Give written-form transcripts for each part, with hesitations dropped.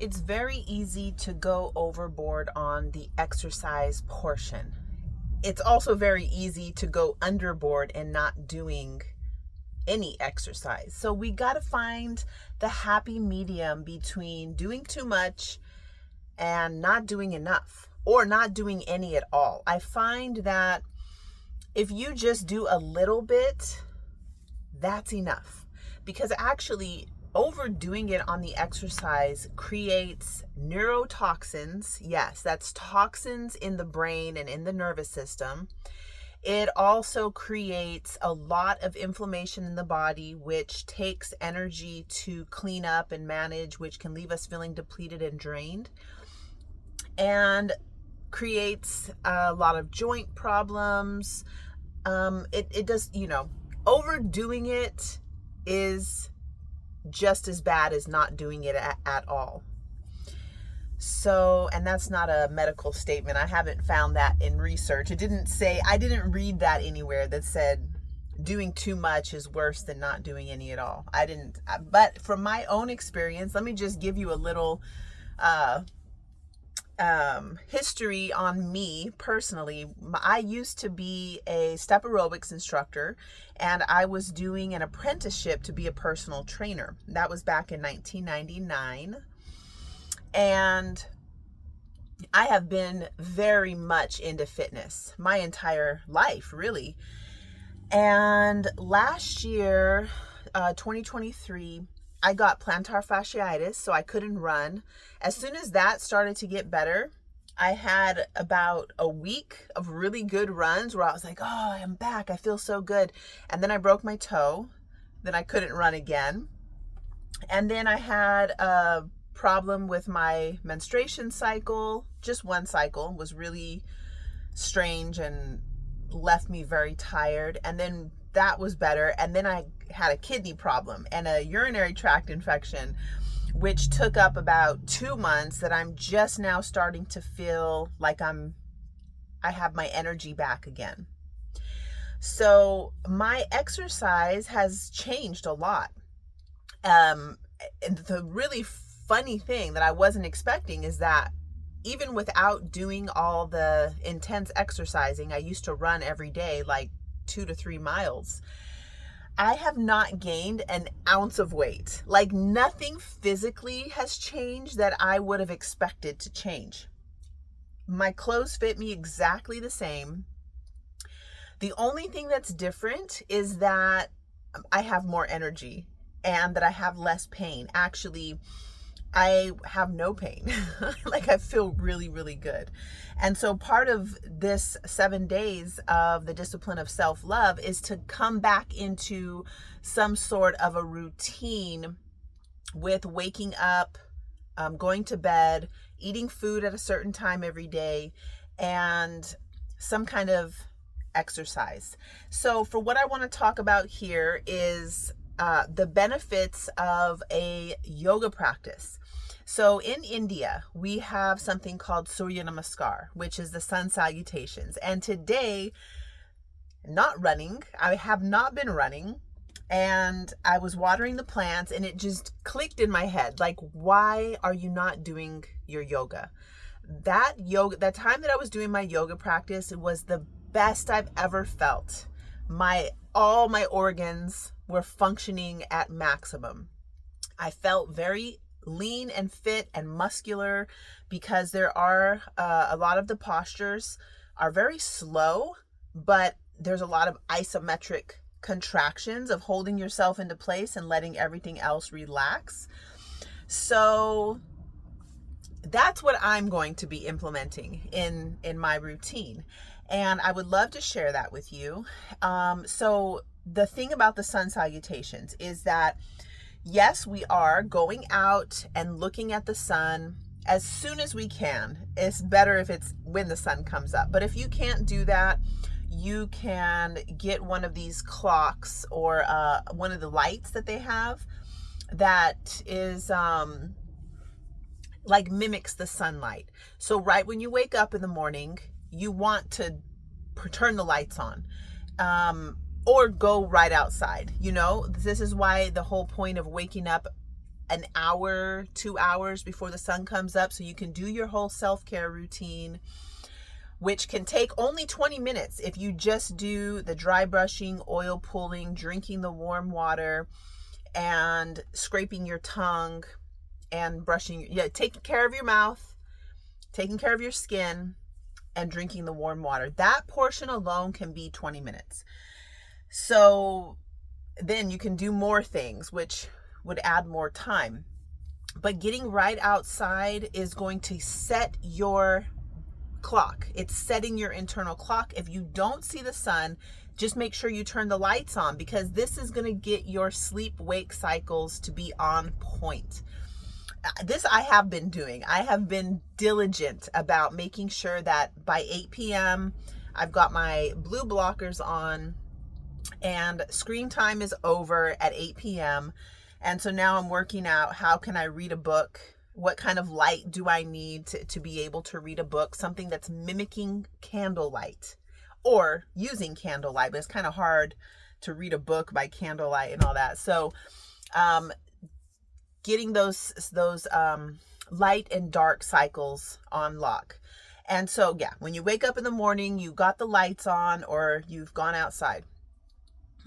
It's very easy to go overboard on the exercise portion. It's also very easy to go underboard and not doing any exercise. So we got to find the happy medium between doing too much and not doing enough, or not doing any at all. I find that if you just do a little bit, that's enough, because actually overdoing it on the exercise creates neurotoxins. Yes, that's toxins in the brain and in the nervous system. It also creates a lot of inflammation in the body, which takes energy to clean up and manage, which can leave us feeling depleted and drained, and creates a lot of joint problems. It does, overdoing it is just as bad as not doing it at all. So, and that's not a medical statement. I haven't found that in research. I didn't read that anywhere that said doing too much is worse than not doing any at all. But from my own experience, let me just give you a little history on me personally. I used to be a step aerobics instructor, and I was doing an apprenticeship to be a personal trainer. That was back in 1999. And I have been very much into fitness my entire life, really. And last year, 2023, I got plantar fasciitis, so I couldn't run. As soon as that started to get better, I had about a week of really good runs where I was like, oh, I'm back. I feel so good. And then I broke my toe. Then I couldn't run again. And then I had a problem with my menstruation cycle. Just one cycle was really strange and left me very tired. And then that was better. And then I had a kidney problem and a urinary tract infection, which took up about 2 months, that I'm just now starting to feel like I have my energy back again. So my exercise has changed a lot. And the really funny thing that I wasn't expecting is that even without doing all the intense exercising, I used to run every day, like 2 to 3 miles. I have not gained an ounce of weight. Like, nothing physically has changed that I would have expected to change. My clothes fit me exactly the same. The only thing that's different is that I have more energy and that I have less pain. Actually, I have no pain. Like, I feel really, really good. And so part of this 7 days of the discipline of self-love is to come back into some sort of a routine with waking up, going to bed, eating food at a certain time every day, and some kind of exercise. So for what I want to talk about here is the benefits of a yoga practice. So in India, we have something called Surya Namaskar, which is the sun salutations. And today, I have not been running, and I was watering the plants, and it just clicked in my head, like, why are you not doing your yoga? That time that I was doing my yoga practice, it was the best I've ever felt. All my organs were functioning at maximum. I felt very lean and fit and muscular, because there are a lot of the postures are very slow, but there's a lot of isometric contractions of holding yourself into place and letting everything else relax. So that's what I'm going to be implementing in my routine, and I would love to share that with you. So the thing about the sun salutations is that, yes, we are going out and looking at the sun as soon as we can. It's better if it's when the sun comes up. But if you can't do that, you can get one of these clocks or one of the lights that they have that is like mimics the sunlight. So right when you wake up in the morning, you want to turn the lights on. Or go right outside. This is why the whole point of waking up an hour, 2 hours before the sun comes up, so you can do your whole self-care routine, which can take only 20 minutes if you just do the dry brushing, oil pulling, drinking the warm water, and scraping your tongue and brushing, taking care of your mouth, taking care of your skin, and drinking the warm water. That portion alone can be 20 minutes. So then you can do more things, which would add more time. But getting right outside is going to set your clock. It's setting your internal clock. If you don't see the sun, just make sure you turn the lights on, because this is going to get your sleep-wake cycles to be on point. This I have been doing. I have been diligent about making sure that by 8 p.m. I've got my blue blockers on and screen time is over at 8 p.m. And so now I'm working out, how can I read a book? What kind of light do I need to be able to read a book? Something that's mimicking candlelight or using candlelight, but it's kind of hard to read a book by candlelight and all that. So getting those light and dark cycles on lock. And so, when you wake up in the morning, you got the lights on or you've gone outside.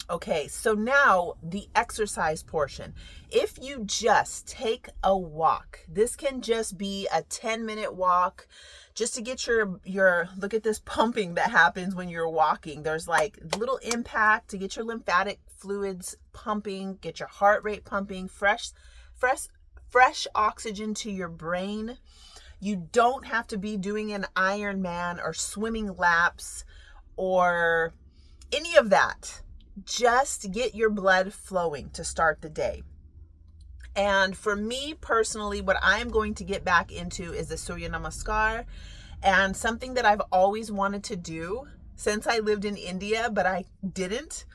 Okay, so now the exercise portion. If you just take a walk, this can just be a 10-minute walk just to get your look at this pumping that happens when you're walking. There's like little impact to get your lymphatic fluids pumping, get your heart rate pumping, fresh oxygen to your brain. You don't have to be doing an Ironman or swimming laps or any of that. Just get your blood flowing to start the day. And for me personally, what I'm going to get back into is the Surya Namaskar, and something that I've always wanted to do since I lived in India, but I didn't,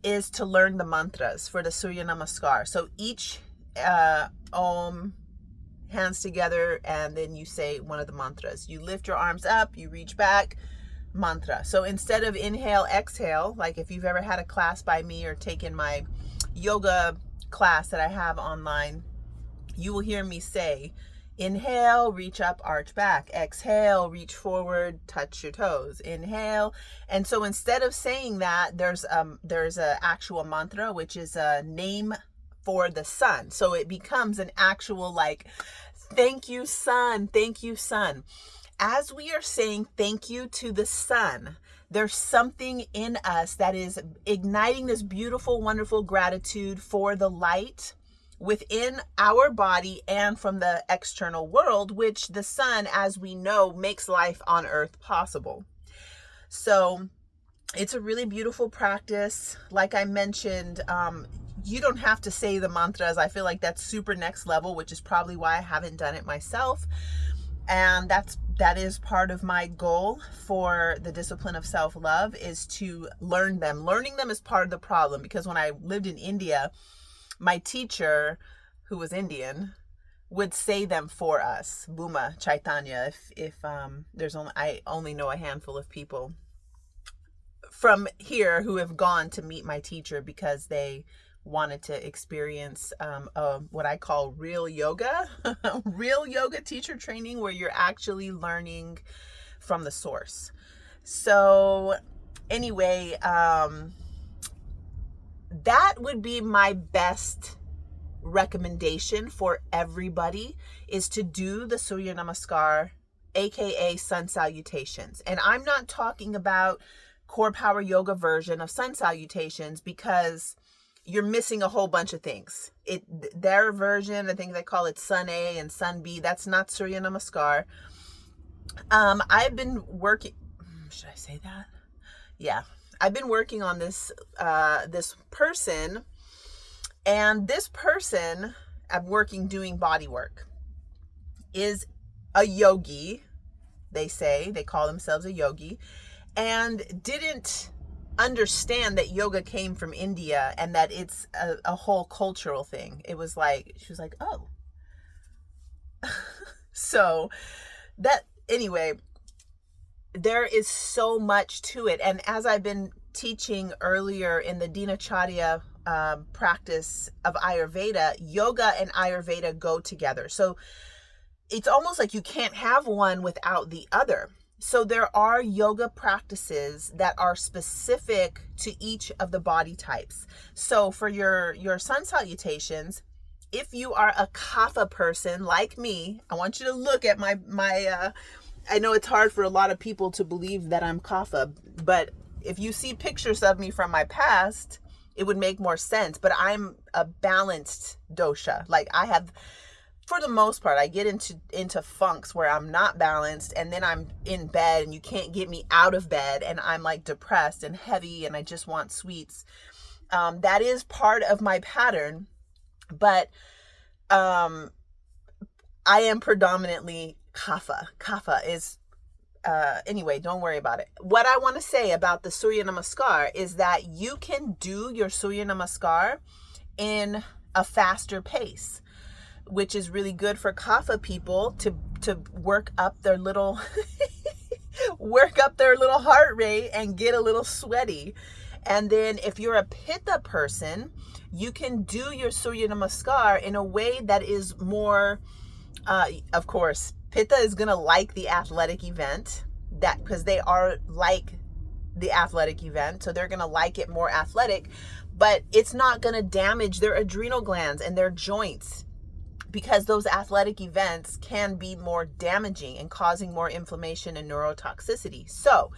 is to learn the mantras for the Surya Namaskar. So each Om, hands together, and then you say one of the mantras. You lift your arms up, you reach back, mantra. So instead of inhale, exhale, like if you've ever had a class by me or taken my yoga class that I have online, you will hear me say, inhale, reach up, arch back. Exhale, reach forward, touch your toes. Inhale. And so instead of saying that, there's a actual mantra, which is a name for the sun. So it becomes an actual like, thank you, sun. Thank you, sun. As we are saying thank you to the sun, there's something in us that is igniting this beautiful, wonderful gratitude for the light within our body and from the external world, which the sun, as we know, makes life on earth possible. So it's a really beautiful practice. Like I mentioned, you don't have to say the mantras. I feel like that's super next level, which is probably why I haven't done it myself. And that is part of my goal for the discipline of self-love, is to learn them. Learning them is part of the problem, because when I lived in India, my teacher, who was Indian, would say them for us. Bhuma Chaitanya. If I only know a handful of people from here who have gone to meet my teacher because they wanted to experience what I call real yoga, real yoga teacher training, where you're actually learning from the source. So anyway, that would be my best recommendation for everybody, is to do the Surya Namaskar, aka sun salutations. And I'm not talking about core power yoga version of sun salutations, because you're missing a whole bunch of things. Their version, I think they call it Sun A and Sun B. That's not Surya Namaskar. I've been working, should I say that? Yeah. I've been working on this person, and this person I'm working doing body work is a yogi. They call themselves a yogi, and didn't understand that yoga came from India and that it's a whole cultural thing. It was like, she was like, oh. So that, anyway, there is so much to it. And as I've been teaching earlier in the Dinacharya practice of Ayurveda, yoga and Ayurveda go together. So it's almost like you can't have one without the other. So there are yoga practices that are specific to each of the body types. So for your sun salutations, if you are a kapha person like me, I want you to look at my I know it's hard for a lot of people to believe that I'm kapha, but if you see pictures of me from my past, it would make more sense. But I'm a balanced dosha. Like I have, for the most part, I get into funks where I'm not balanced, and then I'm in bed and you can't get me out of bed, and I'm like depressed and heavy and I just want sweets. That is part of my pattern, but I am predominantly kapha. Kapha is anyway, don't worry about it. What I want to say about the Surya Namaskar is that you can do your Surya Namaskar in a faster pace, which is really good for kapha people to work up their little heart rate and get a little sweaty. And then if you're a pitta person, you can do your Surya Namaskar in a way that is more, of course, pitta is going to like the athletic event, that because they are like the athletic event, so they're going to like it more athletic, but it's not going to damage their adrenal glands and their joints, because those athletic events can be more damaging and causing more inflammation and neurotoxicity. So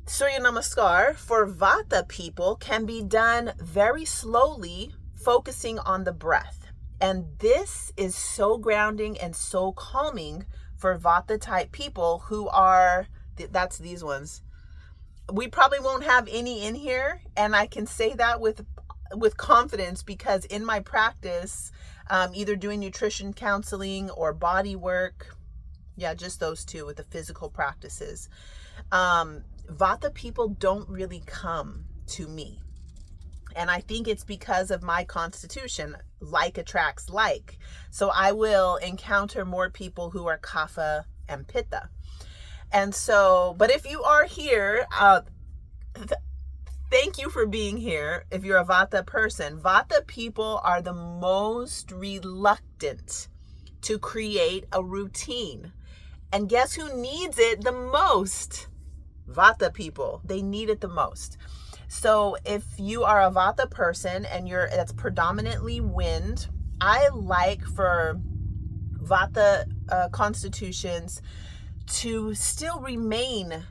Surya Namaskar for Vata people can be done very slowly, focusing on the breath. And this is so grounding and so calming for Vata type people who are, that's these ones. We probably won't have any in here, and I can say that with confidence, because in my practice, either doing nutrition counseling or body work, just those two with the physical practices, Vata people don't really come to me. And I think it's because of my constitution, like attracts like. So I will encounter more people who are kapha and pitta. And so, but if you are here, thank you for being here. If you're a Vata person, Vata people are the most reluctant to create a routine. And guess who needs it the most? Vata people. They need it the most. So if you are a Vata person and that's predominantly wind, I like for Vata constitutions to still remain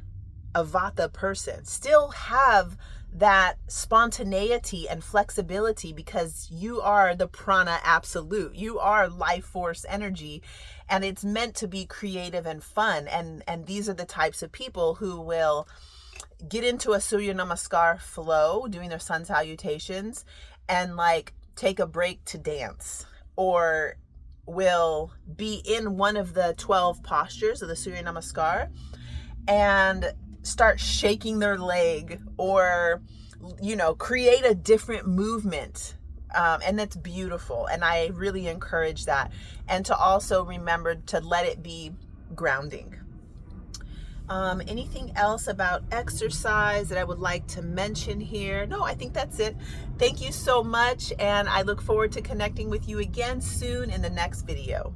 a Vata person, still have that spontaneity and flexibility, because you are the prana absolute. You are life force energy, and it's meant to be creative and fun. And these are the types of people who will get into a Surya Namaskar flow, doing their sun salutations, and like take a break to dance, or will be in one of the 12 postures of the Surya Namaskar and start shaking their leg, or, create a different movement. And that's beautiful. And I really encourage that. And to also remember to let it be grounding. Anything else about exercise that I would like to mention here? No, I think that's it. Thank you so much. And I look forward to connecting with you again soon in the next video.